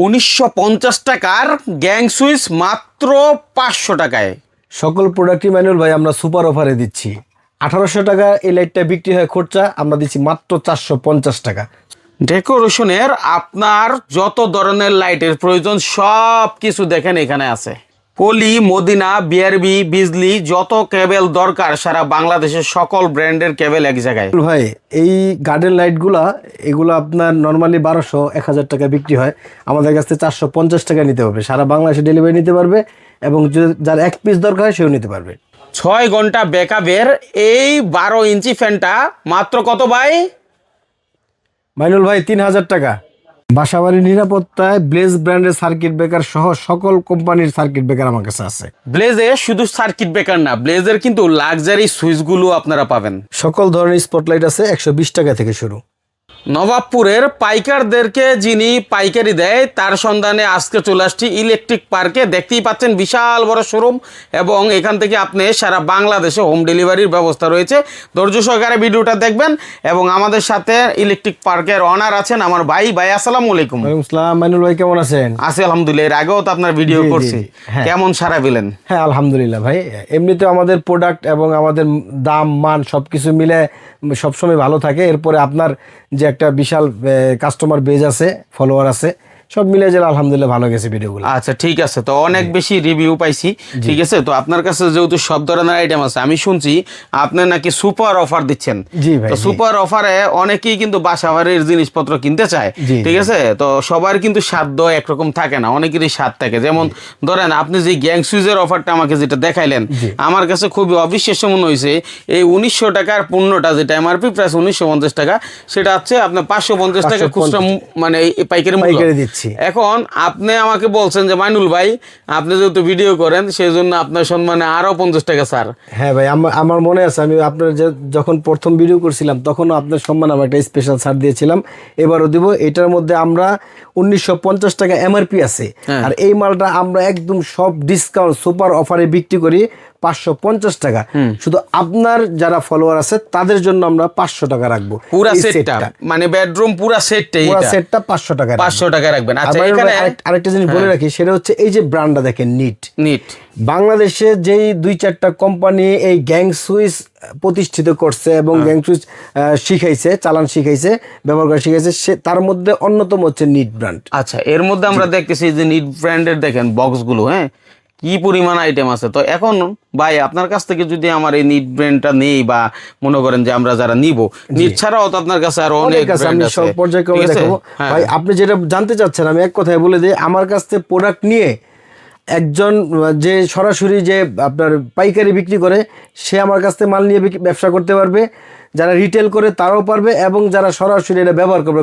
1950 টাকার gang switch মাত্র 500 টাকায়। সকল প্রোডাক্টই ম্যানুয়াল ভাই আমরা সুপার অফারে দিচ্ছি। 1800 টাকা এই লাইটটা বিক্রি হয় খরচা, আমরা দিচ্ছি মাত্র 450 টাকা। ডেকোরেশনের আপনার যত ধরনের লাইটের প্রয়োজন সব কিছু দেখেন এখানে আছে। পলি, মদিনা, বিআরবি, বিজলি, যত কেবল দরকার সারা বাংলাদেশের সকল ব্র্যান্ডের কেবল এক জায়গায়। ভাই এই গার্ডেন লাইটগুলা এগুলো আপনার নর্মালি 1200-1000 টাকা বিক্রি হয়, আমাদের কাছ থেকে 450 টাকা নিতে পারবে। সারা বাংলাদেশে ডেলিভারি নিতে পারবে এবং যার এক পিস দরকার হয় সেও নিতে পারবে। 6 ঘন্টা ব্যাকআপের এই 12 ইঞ্চি ফ্যানটা মাত্র কত ভাই? মাইনুল ভাই 3000 টাকা। বাসাবাড়ির নিরাপত্তায় ব্লেজ ব্র্যান্ডের সার্কিট ব্রেকার সহ সকল কোম্পানির সার্কিট ব্রেকার আমার কাছে আছে। ব্লেজে শুধু সার্কিট ব্রেকার না, ব্লেজের কিন্তু লাক্সারি সুইচগুলো আপনারা পাবেন। সকল ধরনের স্পটলাইট আছে 120 টাকা থেকে শুরু। নবাবপুরের পাইকারদেরকে যিনি পাইকারি দেয় তার সন্ধানে আজকে চলে আসছি ইলেকট্রিক পার্কে। দেখতেই পাচ্ছেন বিশাল বড় শোরুম এবং এখান থেকে আপনি সারা বাংলাদেশে হোম ডেলিভারির ব্যবস্থা রয়েছে। ধৈর্য সহকারে ভিডিওটা দেখবেন এবং আমাদের সাথে ইলেকট্রিক পার্কের অনার আছেন আমার ভাই। আসসালামু আলাইকুম। ওয়ালাইকুম আসসালাম। মাইনুল ভাই কেমন আছেন? আছি আলহামদুলিল্লাহ। এর আগেও তো আপনার ভিডিও করছি, কেমন সারা পেলেন? হ্যাঁ আলহামদুলিল্লাহ ভাই, এমনিতে আমাদের প্রোডাক্ট এবং আমাদের দাম মান সবকিছু মিলে সবসময় ভালো থাকে। এরপরে আপনার যে একটা বিশাল কাস্টমার বেজ আছে, ফলোয়ার আছে, সব মিলে যে আলহামদুলিল্লাহ ভালো গেছে ভিডিওগুলো। আচ্ছা ঠিক আছে, তো অনেক বেশি রিভিউ পাইছি। ঠিক আছে, তো আপনার কাছে যেহেতু সব ধরনের আইটেম আছে, আমি শুনছি আপনি নাকি সুপার অফার দিচ্ছেন। জি ভাই, তো সুপার অফারে অনেকেই কিন্তু বাসাবাড়ির জিনিসপত্র কিনতে চায়। ঠিক আছে, তো সবার কিন্তু সাধ্য একরকম থাকে না, অনেকেরই স্বাদ থাকে। যেমন ধরেন আপনি যে গ্যাং সুইচের অফারটা আমাকে যেটা দেখাইলেন, আমার কাছে খুবই অবিশ্বাস্য মনে হয়েছে। এই 1900 টাকার পণ্যটা যেটা এমআরপি প্রাইস 1950 টাকা, সেটা হচ্ছে আপনার 550 টাকা খুচরা মানে পাইকারি মূল্য দিচ্ছে। এখন আপনি আমাকে বলছেন যে মাইনুল ভাই আপনি যেহেতু ভিডিও করেন সেই জন্য আপনার সম্মানে আরো 50 টাকা স্যার। হ্যাঁ ভাই, আমার মনে আছে আমি আপনার যখন প্রথম ভিডিও করছিলাম তখন আপনার সম্মান আমার একটা স্পেশাল ছাড় দিয়েছিলাম, এবারও দিব। এটার মধ্যে আমরা 1950 টাকা এমআরপি আছে, আর এই মালটা আমরা একদম সব ডিসকাউন্ট সুপার অফারে বিক্রি করি 550 টাকা। শুধু আপনার যারা ফলোয়ার আছে তাদের জন্য আমরা 500 টাকা রাখবো পুরো সেটটা, মানে বেডরুম পুরো সেটটাই, পুরো সেটটা 500 টাকা 500 টাকা রাখবেন। আচ্ছা এখানে আরেকটা জিনিস বলে রাখি, সেটা হচ্ছে এই যে ব্র্যান্ডটা দেখেন নিট। বাংলাদেশে যেই 2-4টা কোম্পানি এই গ্যাং সুইচ প্রতিষ্ঠিত করছে এবং গ্যাং সুইচ শিখাইছে, চালান শিখাইছে, ব্যবহার করা শিখাইছে, তার মধ্যে অন্যতম হচ্ছে নিট ব্র্যান্ড। আচ্ছা, এর মধ্যে আমরা দেখতেছি যে নিট ব্র্যান্ডের দেখেন বক্সগুলো, হ্যাঁ কি পরিমাণ আইটেম আছে। তো এখন ভাই আপনার কাছ থেকে যদি আমার এই নিট ব্র্যান্ডটা নেই বা মনে করেন যে আমরা যারা নিব, নিট ছাড়াও তো আপনার কাছে আরো অনেক ব্র্যান্ড আছে, সব পর্যায়ক্রমে দেখাবো। ভাই আপনি যেটা জানতে চাচ্ছেন আমি এক কথায় বলে দিই, আমার কাছ থেকে প্রোডাক্ট নিয়ে একজন যে সরাসরি যে আপনার পাইকারি বিক্রি করে সে আমার কাছ থেকে মাল নিয়ে ব্যবসা করতে পারবে, যারা রিটেল করে তারাও পারবে, এবং যারা সরাসরি এটা ব্যবহার করবে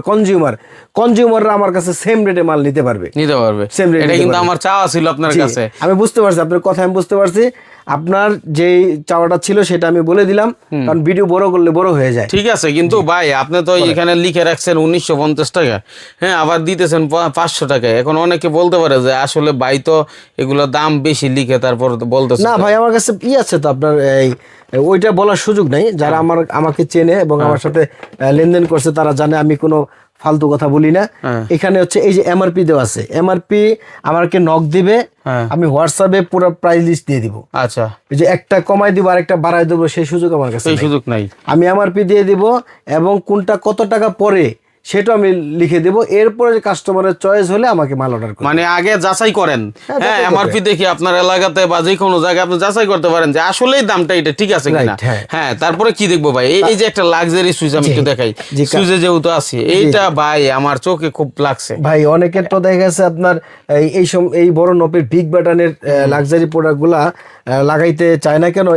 কনজিউমাররা আমার কাছে সেম রেটে মাল নিতে পারবে। সেম রেটে। এটা কিন্তু আমার চাওয়া ছিল আপনার কাছে। আমি বুঝতে পারছি আপনার কথা, আমি বুঝতে পারছি আপনার যেই চাওয়াটা ছিল সেটা আমি বলে দিলাম, কারণ ভিডিও বড় করলে বড় হয়ে যায়। ঠিক আছে, কিন্তু ভাই আপনি তো এখানে লিখে রাখছেন 1950 টাকা, হ্যাঁ আবার দিতেছেন 500 টাকা। এখন অনেকে বলতে পারে যে আসলে ভাই তো এগুলো দাম বেশি লিখে তারপর বলতেছে না। ভাই আমার কাছে আছে তো আপনার এই ওইটা বলার সুযোগ নাই। যারা আমাকে চেনে এবং আমার সাথে লেনদেন করছে তারা জানে আমি কোনো ফালতু কথা বলি না। এখানে হচ্ছে এই যে এমআরপি দেওয়া আছে, এমআরপি আমাকে নক দিবে, আমি হোয়াটসঅ্যাপে পুরো প্রাইস লিস্ট দিয়ে দিব। আচ্ছা, এই যে একটা কমাই দিব আর একটা বাড়াই দেবো সেই সুযোগ আমার কাছে নাই। আমি এমআরপি দিয়ে দিব এবং কোনটা কত টাকা পরে সেটা আমি লিখে দেবো। এরপরে যে কাস্টমারের চয়েস হলে আমাকে মাল অর্ডার করুন। মানে আগে যাচাই করেন, হ্যাঁ এমআরপি দেখি আপনার এলাকাতে বা যে কোনো জায়গায় আপনি যাচাই করতে পারেন যে আসলেই দামটা এটা ঠিক আছে কিনা। হ্যাঁ তারপরে কি দেখবো ভাই, এই যে একটা লাক্সারি সুইচ আমি একটু দেখাই, সুইচে যেহেতু আছে এইটা ভাই আমার চোখে খুব লাগছে। ভাই অনেকের তো দেখা গেছে আপনার এই বড় নপের বিগ বাটনের লাক্সারি প্রোডাক্টগুলা লাগাইতে চায় না কেন,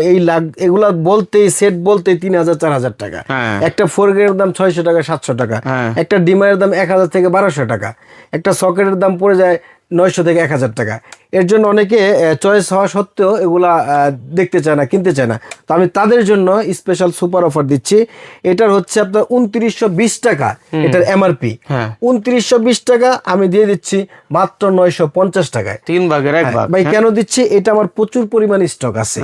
এগুলা বলতে সেট বলতে 3000-4000 টাকা, একটা ফোরগের দাম 600 টাকা 700 টাকা, একটা ডিমারের দাম 1000 থেকে 1200 টাকা, একটা সকেটের দাম পড়ে যায় 900 থেকে 1000 টাকা। এর জন্য অনেকে চয়েস হওয়া সত্ত্বেও এগুলা দেখতে চায় না, কিনতে চায় না। তো আমি তাদের জন্য স্পেশাল সুপার অফার দিচ্ছি। এটার হচ্ছে আপনার 2920 টাকা এটার এমআরপি, 2920 টাকা আমি দিয়ে দিচ্ছি মাত্র 950 টাকায়, 3 ভাগের 1 ভাগ। ভাই কেন দিচ্ছি, এটা আমার প্রচুর পরিমাণ স্টক আছে,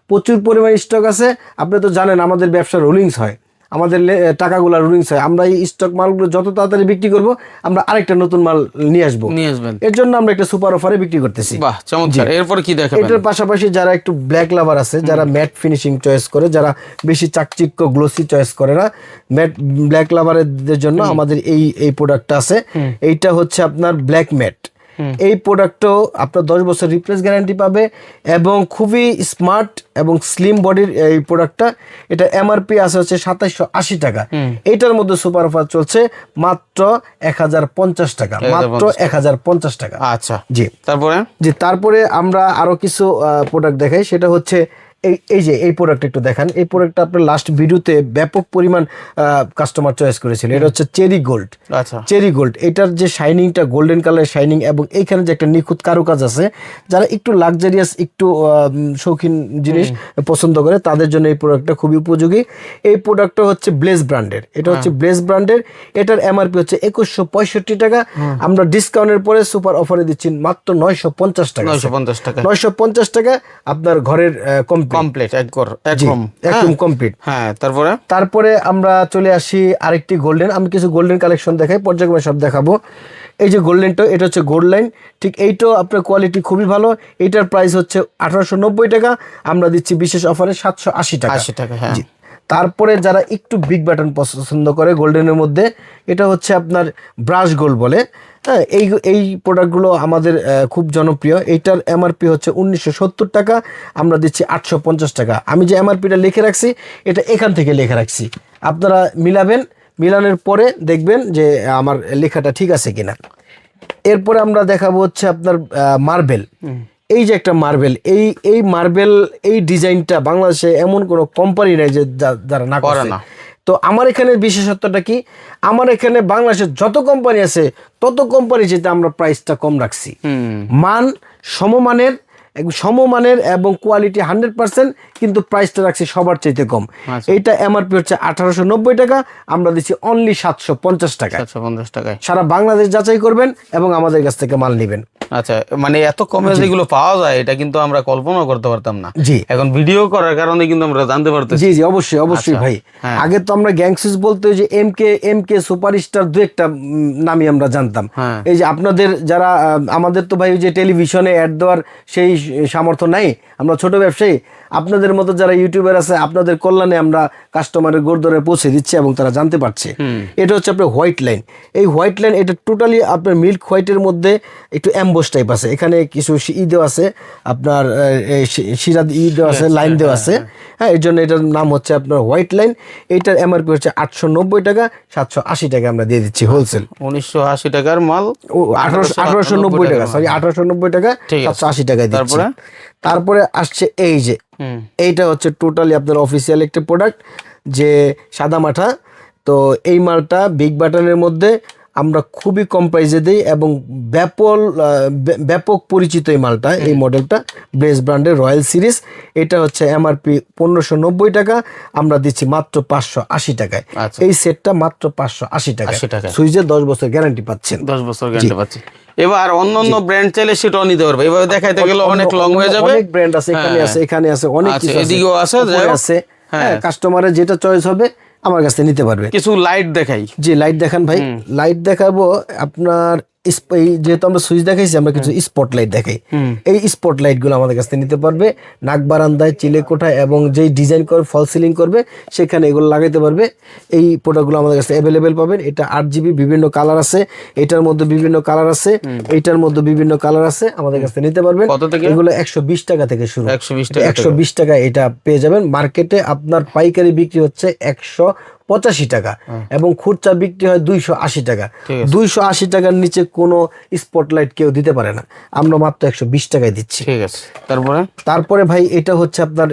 প্রচুর পরিমাণ স্টক আছে। আপনি তো জানেন আমাদের ব্যবসা রোলিংস হয়, আমাদের টাকাগুলো রুলিংস হয়, আমরা এই স্টক মালগুলো যত তাড়াতাড়ি বিক্রি করব আমরা আরেকটা নতুন মাল নিয়ে আসবেন, এর জন্য আমরা একটা সুপার অফারে বিক্রি করতেছি। বাহ চমৎকার। এরপর কি দেখাবেন? এটার পাশাপাশি যারা একটু ব্ল্যাক লাভার আছে, যারা ম্যাট ফিনিশিং চয়েস করে, যারা বেশি চাকচিক্য গ্লোসি চয়েস করে না, ম্যাট ব্ল্যাক লাভারদের জন্য আমাদের এই প্রোডাক্টটা আছে। এইটা হচ্ছে আপনার ব্ল্যাক ম্যাট। এই প্রোডাক্টও আপনার 10 বছর রিপ্লেস গ্যারান্টি পাবে এবং খুবই স্মার্ট এবং স্লিম বডির এই প্রোডাক্টটা। এটা এমআরপি আছে হচ্ছে 2780 টাকা। এইটার মধ্যে সুপার অফার চলছে মাত্র 1050 টাকা, মাত্র 1050 টাকা। আচ্ছা জি, তারপরে আমরা আরো কিছু প্রোডাক্ট দেখাই, সেটা হচ্ছে এই প্রোডাক্ট একটু দেখান। এই প্রোডাক্টটা আপনার লাস্ট ভিডিওতে ব্যাপক পরিমাণ কাস্টমার চয়েস করেছিল। এটা হচ্ছে চেরি গোল্ড। আচ্ছা, চেরি গোল্ড, এটার যে শাইনিংটা গোল্ডেন কালার শাইনিং এবং এইখানে যে একটা নিখুঁত কারুকাজ আছে, যারা একটু লাক্সারিয়াস একটু শৌখিন জিনিস পছন্দ করে তাদের জন্য এই প্রোডাক্টটা খুবই উপযোগী। এই প্রোডাক্টটা হচ্ছে ব্লেজ ব্র্যান্ডের, এটা হচ্ছে ব্লেজ ব্র্যান্ডের। এটার এমআরপি হচ্ছে 2165 টাকা। আমরা ডিসকাউন্টের পরে সুপার অফারে দিচ্ছি মাত্র 950 টাকা। 950 টাকা আপনার ঘরের কমপ্লিট একদম কমপ্লিট। হ্যাঁ, তারপরে আমরা চলে আসি আরেকটি গোল্ডেন। আমি কিছু গোল্ডেন কালেকশন দেখাই, পর্যায়ক্রমে সব দেখাবো। এই যে গোল্ডেনটা, এটা হচ্ছে গোল্ড লাইন। ঠিক এইটাও আপনার কোয়ালিটি খুবই ভালো। এইটার প্রাইস হচ্ছে 1890 টাকা, আমরা দিচ্ছি বিশেষ অফারে 780 টাকা। তারপরে যারা একটু বিগ বাটন পছন্দ করে গোল্ডেনের মধ্যে, এটা হচ্ছে আপনার ব্রাশ গোল্ড বলে। হ্যাঁ, এই প্রোডাক্টগুলো আমাদের খুব জনপ্রিয়। এইটার এমআরপি হচ্ছে 1970 টাকা, আমরা দিচ্ছি 850 টাকা। আমি যে এমআরপিটা লিখে রাখছি এটা এখান থেকে লিখে রাখছি, আপনারা মিলানের পরে দেখবেন যে আমার লেখাটা ঠিক আছে কিনা। এরপরে আমরা দেখাবো হচ্ছে আপনার মার্বেল। এই যে একটা মার্বেল, এই মার্বেল এই ডিজাইনটা বাংলাদেশে এমন কোনো কোম্পানি নাই যে যারা না করে না। তো আমার এখানে বিশেষত্বটা কি, আমার এখানে বাংলাদেশের যত কোম্পানি আছে তত কোম্পানি যেটা আমরা প্রাইসটা কম রাখছি। মান সমমানের এবং কোয়ালিটি 100%, কিন্তু প্রাইসটা রাখছি সবার চাইতে কম। এইটা এমআরপি হচ্ছে 1890 টাকা, আমরা দিচ্ছি অনলি 750 টাকা। সারা বাংলাদেশ যাচাই করবেন এবং আমাদের কাছ থেকে মাল নেবেন। আচ্ছা, মানে এত কমে যেগুলো পাওয়া যায় এটা কিন্তু আমরা কল্পনা করতে পারতাম না। জি, এখন ভিডিও করার কারণে কিন্তু আমরা জানতে পারতেছি। জি অবশ্যই ভাই। আগে তো আমরা গ্যাংসুইজ বলতে যে এমকে সুপারস্টার দু একটা নামই আমরা জানতাম। এই যে আপনাদের যারা আমাদের তো ভাই যে টেলিভিশনে অ্যাড দেওয়ার সেই সামর্থ্য নাই, আমরা ছোট ব্যবসায়ী। আপনাদের মতো যারা ইউটিউবার আছে, আপনাদের কল্যাণে আমরা কাস্টমারের গোরদরে পৌঁছে দিচ্ছি এবং তারা জানতে পারছে। এটা হচ্ছে আপনার হোয়াইট লাইন। এই হোয়াইট লাইন এটা টোটালি আপনার মিল্ক হোয়াইটের মধ্যে একটু অ্যাম্বোস টাইপ আছে, এখানে কিছু দেওয়া আছে, আপনার শিরা দেওয়া আছে, লাইন দেওয়া আছে। হ্যাঁ, এর জন্য এটার নাম হচ্ছে আপনার হোয়াইট লাইন। এইটার এমআরপি হচ্ছে 890 টাকা, 780 টাকা আমরা দিয়ে দিচ্ছি হোলসেল। 1980 টাকার মাল 1890 টাকা, সরি 1890 টাকা, 780 টাকায় দিচ্ছি। তারপরে আসছে এই যে এইটা হচ্ছে টোটালি আপনার অফিসিয়াল একটা প্রোডাক্ট, যে সাদা মাঠা। তো এই মালটা বিগ বাটনের মধ্যে আমরা খুবই কম প্রাইসে দিই এবং ব্যাপক পরিচিত এই মালটা, এই মডেলটা ব্লেজ ব্র্যান্ডের রয়্যাল সিরিজ। এটা হচ্ছে এমআরপি 1590 টাকা, আমরা দিচ্ছি মাত্র 580 টাকায়। এই সেটটা মাত্র 580 টাকা। সুইচে 10 বছর গ্যারান্টি পাচ্ছেন। 10 বছর গ্যারান্টি পাচ্ছেন। এবার অন্য ব্র্যান্ড চাইলে সেটাও নিতে পারবে। এভাবে দেখাইতে গেলে অনেক লং হয়ে যাবে। অনেক ব্র্যান্ড আছে, এখানে আছে অনেক কিছু আছে, এদিকেও আছে। হ্যাঁ, কাস্টমারের যেটা চয়েস হবে আমার কাছে নিতে পারবে। কিছু লাইট দেখাই। জি, লাইট দেখান ভাই। লাইট দেখাবো আপনার, যেহেতু আমরা সুইচ দেখাইছি, আমরা কিছু স্পটলাইট দেখাই। এই স্পটলাইট গুলো আমাদের কাছ থেকে নিতে পারবে। নাক বারান্দায়, চিলে কোঠায় এবং যেই ডিজাইন করে ফল সিলিং করবে সেখানে এগুলো লাগাইতে পারবে। এই প্রোডাক্টগুলো আমাদের কাছে অ্যাভেলেবেল পাবেন। এটা 8GB, বিভিন্ন কালার আছে, এটার মধ্যে বিভিন্ন কালার আছে, এইটার মধ্যে বিভিন্ন কালার আছে, আমাদের কাছে নিতে পারবেন। এগুলো 120 টাকা থেকে শুরু। 120 টাকা এটা পেয়ে যাবেন। মার্কেটে আপনার পাইকারি বিক্রি হচ্ছে 185 টাকা এবং খুচরা বিক্রি হয় 280 টাকা। 280 টাকার নিচে কোনো স্পটলাইট কেউ দিতে পারে না, আমরা মাত্র 120 টাকায় দিচ্ছি। ঠিক আছে। তারপরে ভাই এটা হচ্ছে আপনার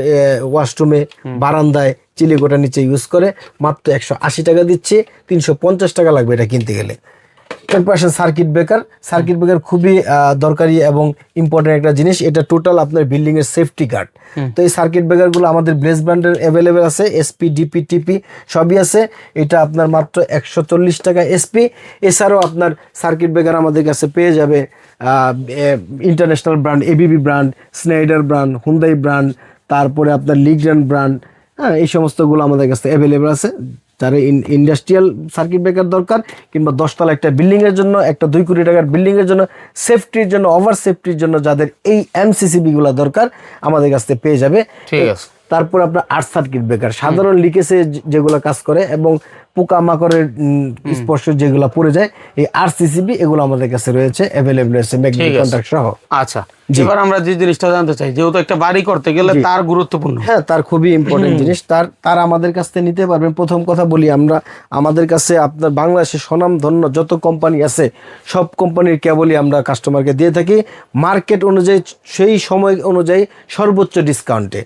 ওয়াশরুমে, বারান্দায়, চিলেকোঠার নিচে ইউজ করে মাত্র 180 টাকা দিচ্ছি। 350 টাকা লাগবে এটা কিনতে গেলে। তারপর আসেন সার্কিট ব্রেকার খুবই দরকারি এবং ইম্পর্টেন্ট একটা জিনিস। এটা টোটাল আপনার বিল্ডিং এর সেফটি গার্ড। তো এই সার্কিট ব্রেকার গুলো আমাদের ব্লেজ ব্র্যান্ডের অ্যাভেলেবেল আছে, এসপি, ডিপি, টিপি সবই আছে। এটা আপনার মাত্র 140 টাকা এসপি। এছাড়াও আপনার সার্কিট ব্রেকার আমাদের কাছে পেয়ে যাবে international brand, ABB brand, Schneider brand, Hyundai brand, তারপরে আপনার লিগ্রান্ড ব্র্যান্ড। হ্যাঁ, এই সমস্তগুলো আমাদের কাছে অ্যাভেলেবেল আছে। যারা ইন্ডাস্ট্রিয়াল সার্কিট ব্রেকার দরকার কিংবা 10 তলা একটা বিল্ডিং এর জন্য, একটা 2 কোটি টাকার বিল্ডিং এর জন্য, সেফটির জন্য, ওভার সেফটির জন্য যাদের এই এমসিসিবি গুলা দরকার আমাদের কাছ থেকে পেয়ে যাবে। ঠিক আছে। তারপর আপনার 8 সার্কিট ব্রেকার সাধারণ লিকেজে যেগুলো কাজ করে এবং পোকামাকড়ের স্পর্শ যেগুলো পড়ে যায়, এই আরসিসিবি এগুলো আমাদের কাছে রয়েছে, অ্যাভেলেবল আছে ম্যাগনেটিক কন্ট্যাক্ট সহ। আচ্ছা, এবার আমরা যে জিনিসটা জানতে চাই, যেহেতু একটা বাড়ি করতে গেলে তার গুরুত্বপূর্ণ, হ্যাঁ তার খুবই ইম্পর্টেন্ট জিনিস, তার আমাদের কাছ থেকে নিতে পারবেন। প্রথম কথা বলি, আমরা আমাদের কাছে আপনার বাংলাদেশে স্বনামধন্য যত কোম্পানি আছে সব কোম্পানির কেবলই আমরা কাস্টমারকে দিয়ে থাকি মার্কেট অনুযায়ী, সেই সময় অনুযায়ী সর্বোচ্চ ডিসকাউন্টে।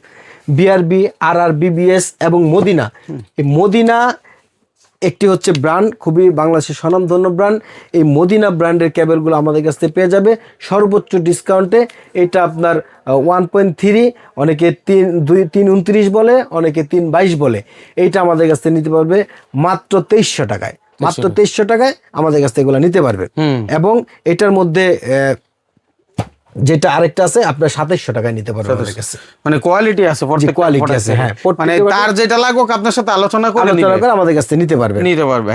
বিআরবি, আরআর, বিবিএস এবং মদিনা, এই মদিনা একটি হচ্ছে ব্র্যান্ড, খুবই বাংলাদেশের স্বনামধন্য ব্র্যান্ড। এই মদিনা ব্র্যান্ডের কেবলগুলো আমাদের কাছ থেকে পেয়ে যাবে সর্বোচ্চ ডিসকাউন্টে। এটা আপনার 1.3, অনেকে 3.29 বলে, অনেকে 3.22 বলে। এইটা আমাদের কাছ থেকে নিতে পারবে মাত্র 2300 টাকায়। মাত্র 2300 টাকায় আমাদের কাছ থেকে এগুলো নিতে পারবে। এবং এটার মধ্যে যেটা আরেকটা আছে আপনার 2700 টাকায় নিতে পারবেন আমাদের কাছে। মানে কোয়ালিটি আছে, কোয়ালিটি আছে, হ্যাঁ। মানে তার যেটা লাগুক আপনার সাথে আলোচনা করে আমাদের কাছে নিতে পারবে।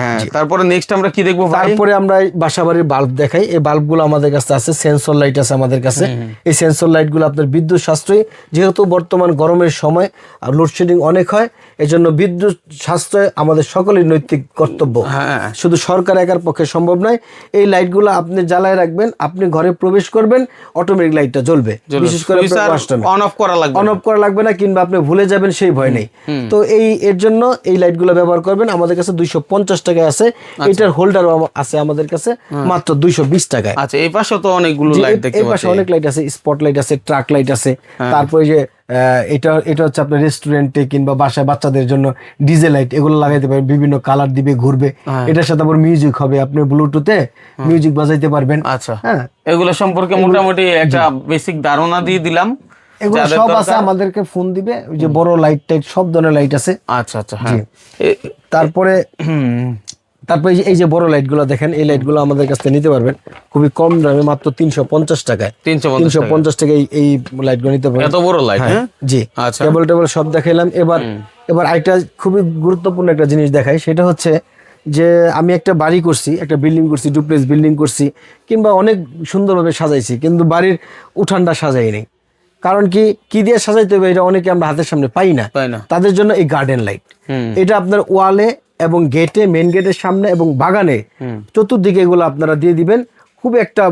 হ্যাঁ। তারপরে নেক্সট আমরা কি দেখবো? তারপরে আমরা বাসাবাড়ির বাল্ব দেখাই। এই বাল্বগুলো আমাদের কাছে আছে, সেন্সর লাইট আছে আমাদের কাছে। এই সেন্সর লাইটগুলো আপনার বিদ্যুৎ সাশ্রয়ী, যেহেতু বর্তমান গরমের সময় লোডশেডিং অনেক হয়, এজন্য বিদ্যুৎ সাশ্রয় আমাদের সকলের নৈতিক কর্তব্য, শুধু সরকার একার পক্ষে সম্ভব নয়। এই লাইটগুলো আপনি জ্বালায় রাখবেন, আপনি ঘরে প্রবেশ করবেন, অটোমেটিক লাইটটা জ্বলবে। বিশেষ করে অন অফ করা লাগবে না, কিংবা আপনি ভুলে যাবেন সেই ভয় নেই। তো এর জন্য এই লাইটগুলো ব্যবহার করবেন। আমাদের কাছে 250 টাকায় আছে। এটার হোল্ডারও আছে আমাদের কাছে মাত্র 220 টাকায়। আচ্ছা, এই পাশে তো অনেকগুলো লাইট দেখতে পাচ্ছি। এই পাশে অনেক লাইট আছে, স্পট লাইট আছে, ট্রাক লাইট আছে। তারপরে যে এটা হচ্ছে আপনার রেস্টুরেন্টে কিংবা বাসায় বাচ্চাদের জন্য ডিজে লাইট, এগুলো লাগাইতে পারবেন, বিভিন্ন কালার দিবে, ঘুরবে। এটার সাথে আবার মিউজিক হবে, আপনি ব্লুটুথে মিউজিক বাজাইতে পারবেন। আচ্ছা, হ্যাঁ, এগুলো সম্পর্কে মোটামুটি একটা বেসিক ধারণা দিয়ে দিলাম। এগুলো সব আছে, আমাদেরকে ফোন দিবে। ওই যে বড় লাইট টাইট সব ধরনের লাইট আছে। আচ্ছা আচ্ছা, হ্যাঁ। তারপরে এই যে বড় লাইটগুলো দেখেন, এই লাইটগুলো আমাদের কাছ থেকে নিতে পারবেন খুবই কম দামে, মাত্র 350 টাকায়। 350 টাকায় এই লাইটগুলো নিতে পারবেন। এত বড় লাইট? হ্যাঁ, জি। আচ্ছা, টেবল সব দেখাইলাম। এবার একটা খুবই গুরুত্বপূর্ণ একটা জিনিস দেখাই, সেটা হচ্ছে যে আমি একটা বাড়ি করছি, একটা বিল্ডিং করছি, ডুপ্লেক্স বিল্ডিং করছি, কিংবা অনেক সুন্দরভাবে সাজাইছি, কিন্তু বাড়ির উঠানটা সাজাই নেই। কারণ কি দিয়ে সাজাইতে হবে এটা অনেকে আমরা হাতের সামনে পাই না। তাদের জন্য এই গার্ডেন লাইট, এটা আপনার ওয়ালে এবং গেটে, মেন গেটের সামনে এবং বাগানে চতুর্দিকে এগুলো আপনারা দিয়ে দিবেন। খুব একটা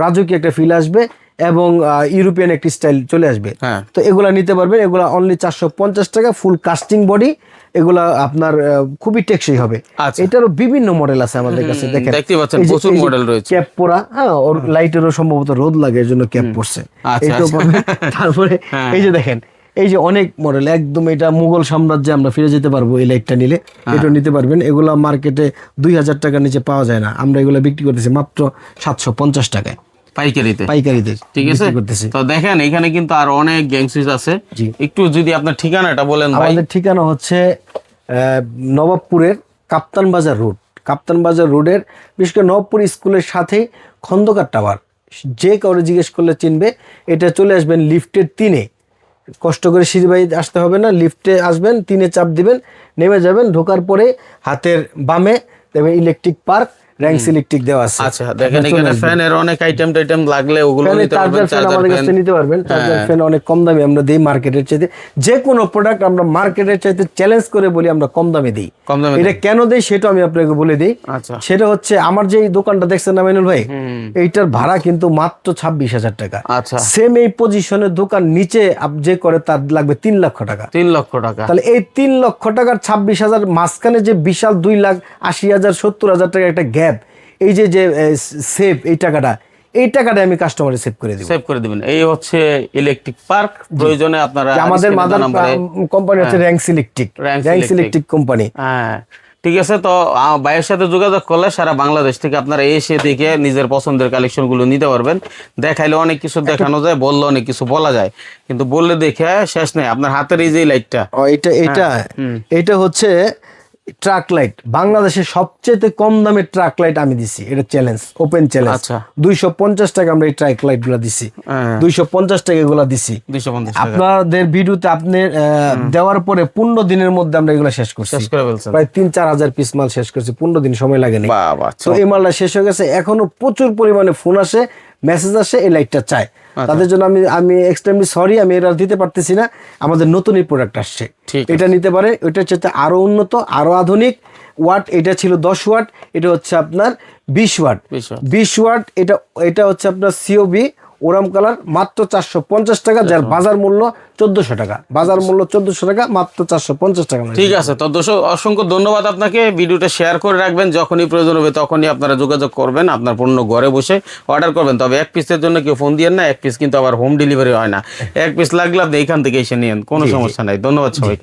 রাজকীয় একটা ফিল আসবে এবং ইউরোপিয়ান একটি স্টাইল চলে আসবে। তো এগুলা নিতে পারবেন। এগুলা অনলি 450 টাকা, ফুল কাস্টিং বডি। এগুলা আপনার খুবই টেকসই হবে। এটারও বিভিন্ন মডেল আছে আমাদের কাছে, দেখেন দেখতে পাচ্ছেন প্রচুর মডেল রয়েছে। ক্যাপ পরা, হ্যাঁ, ওর লাইটেরও সম্ভবত রোদ লাগে, এর জন্য ক্যাপ পরছে। তারপরে এই যে দেখেন, এই যে অনেক মডেল, একদম এটা মুঘল সাম্রাজ্যে আমরা ফিরে যেতে পারবো এই লাইটটা নিলে। এটা নিতে পারবেন। এগুলা মার্কেটে 2000 টাকার নিচে পাওয়া যায় না, আমরা এগুলো বিক্রি করতেছি মাত্র 750 টাকায় পাইকারিতে। ঠিক আছে, তো দেখেন এখানে কিন্তু আর অনেক গ্যাং সুইচ আছে। একটু যদি আপনার ঠিকানাটা বলেন ভাই। আমাদের ঠিকানা হচ্ছে নবাবপুরের কাপ্তান বাজার রোডের, বিশেষ করে নবাবপুর স্কুলের সাথেই খন্দকার টাওয়ার। যে কাউরে জিজ্ঞেস করলে চিনবে। এটা চলে আসবেন লিফটের 3-এ, কষ্ট করে সিঁড়ি বাই আসতে হবে না, লিফটে আসবেন, 3-এ চাপ দিবেন, নেমে যাবেন। ঢোকার পরে হাতের বামে দেখবেন ইলেকট্রিক পার্ক, র্যাঙ্কস ইলেকট্রিক দেওয়া আছে। আচ্ছা, দেখেন এখানে ফ্যানের অনেক আইটেম লাগলে ওগুলো নিতে পারবেন। আমাদের কাছ থেকে নিতে পারবেন। চার্জার ফ্যান অনেক কম দামে আমরা দেই মার্কেটের চাইতে। যে কোনো প্রোডাক্ট আমরা মার্কেটের চাইতে চ্যালেঞ্জ করে বলি আমরা কম দামে দিই। এটা কেন দেই সেটা আমি আপনাকে বলে দিই। সেটা হচ্ছে আমার যে দোকানটা দেখছেন না মাইনুল ভাই, এইটার ভাড়া কিন্তু মাত্র 26,000 টাকা। আচ্ছা, সেম এই পজিশনের দোকান নিচে যে করে তার লাগবে 3 লক্ষ টাকা। 3 লক্ষ টাকা। তাহলে এই 3 লক্ষ টাকার 26,000 মাঝখানে যে বিশাল 2,80,000 70,000 টাকা একটা গ্যাপ, এই যে সেভ এই টাকাটা আমি কাস্টমারে সেভ করে দিবেন। এই হচ্ছে ইলেকট্রিক পার্ক। প্রয়োজনে আপনারা আমাদের মাদার কোম্পানি হচ্ছে র্যাঙ্কস ইলেকট্রিক কোম্পানি। হ্যাঁ, ঠিক আছে। তো ভাইয়ের সাথে যোগাযোগ করলে সারা বাংলাদেশ থেকে আপনারা এসে দেখে নিজের পছন্দের কালেকশন গুলো নিতে পারবেন। দেখাইলে অনেক কিছু দেখানো যায়, বললে অনেক কিছু বলা যায়, কিন্তু বললে দেখে শেষ নেই। আপনার হাতের এই যে লাইটটা, এটা হচ্ছে ট্রাক লাইট বাংলাদেশের সবচেয়ে কম দামের ট্রাক লাইট আমি দিছি, এটা চ্যালেঞ্জ, ওপেন চ্যালেঞ্জ। আচ্ছা 250 টাকা আমরা এই ট্রাক লাইট গুলা দিছি, 250 টাকা এগুলা দিছি। 250 আপনাদের ভিডিওতে আপনি দেওয়ার পরে 15 দিনের মধ্যে আমরা এগুলা শেষ করছি, শেষ করে ফেলছেন। প্রায় 3-4 হাজার পিস মাল শেষ করছি, 15 দিন সময় লাগেনি। বাহ বাহ, তো এই মালটা শেষ হয়ে গেছে। এখনো প্রচুর পরিমাণে ফোন আসে, মেসেজ আসে, এই লাইটটা চাই। তাদের জন্য আমি এক্সট্রিমলি সরি, আমি এটা দিতে পারতেছি না। আমাদের নতুন এই প্রোডাক্ট আসছে, এটা নিতে পারে। ওইটার চেয়ে আরো উন্নত, আরো আধুনিক ওয়াট। এটা ছিল 10 ওয়াট, এটা হচ্ছে আপনার 20 ওয়াট। 20 ওয়াট এটা হচ্ছে আপনার সিওবি ওরাম কালার, মাত্র 450 টাকা, যার বাজার মূল্য 1400 টাকা। বাজার মূল্য 1400 টাকা, মাত্র 450 টাকা। ঠিক আছে, তো দর্শক অসংখ্য ধন্যবাদ আপনাকে। ভিডিওটা শেয়ার করে রাখবেন, যখনই প্রয়োজন হবে তখনই আপনারা যোগাযোগ করবেন, আপনার পণ্য ঘরে বসে অর্ডার করবেন। তবে এক পিসের জন্য কেউ ফোন দিয়েন না, এক পিস কিন্তু আবার হোম ডেলিভারি হয় না। এক পিস লাগলে আপনি এইখান থেকে এসে নিয়েন, কোনো সমস্যা নাই। ধন্যবাদ সবাই।